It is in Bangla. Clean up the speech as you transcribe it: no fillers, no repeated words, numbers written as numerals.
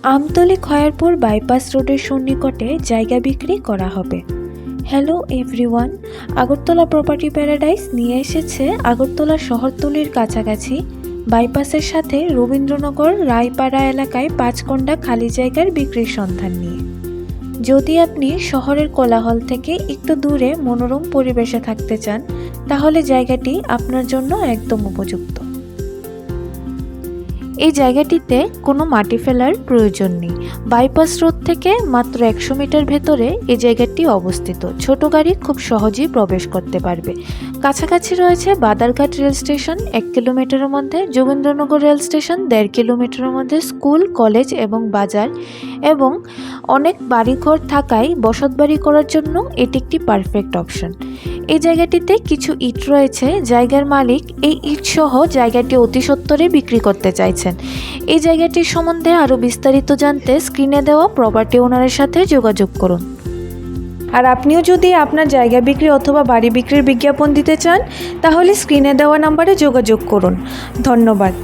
আমতলী খয়ারপুর বাইপাস রোডের সন্নিকটে জায়গা বিক্রি করা হবে। Hello everyone, Agartala property paradise নিয়ে এসেছে আগরতলা শহরতলির কাছাকাছি বাইপাসের সাথে রবীন্দ্রনগর রায়পাড়া এলাকায় 5 কোণা খালি জায়গার বিক্রির সন্ধান নিয়ে। যদি আপনি শহরের কোলাহল থেকে একটু দূরে মনোরম পরিবেশে থাকতে চান, তাহলে জায়গাটি আপনার জন্য একদম উপযুক্ত। এই জায়গাটিতে কোনো মাটি ফেলার প্রয়োজন নেই। বাইপাস রোড থেকে মাত্র 100 মিটার ভেতরে এই জায়গাটি অবস্থিত। ছোট গাড়ি খুব সহজেই প্রবেশ করতে পারবে। কাছাকাছি রয়েছে বাদারঘাট রেল স্টেশন 1 কিলোমিটারের মধ্যে, যোগেন্দ্রনগর রেল স্টেশন 1.5 কিলোমিটারের মধ্যে, স্কুল, কলেজ এবং বাজার এবং অনেক বাড়িঘর থাকায় বসতবাড়ি করার জন্য এটি একটি পারফেক্ট অপশন। এই জায়গাটিতে কিছু ইট রয়েছে। জায়গার মালিক এই ইট সহ জায়গাটি অতি সত্বরে বিক্রি করতে চাইছেন। এই জায়গাটির সম্বন্ধে আরও বিস্তারিত জানতে স্ক্রিনে দেওয়া প্রপার্টি ওনারের সাথে যোগাযোগ করুন। আর আপনিও যদি আপনার জায়গা বিক্রি অথবা বাড়ি বিক্রির বিজ্ঞাপন দিতে চান, তাহলে স্ক্রিনে দেওয়া নাম্বারে যোগাযোগ করুন। ধন্যবাদ।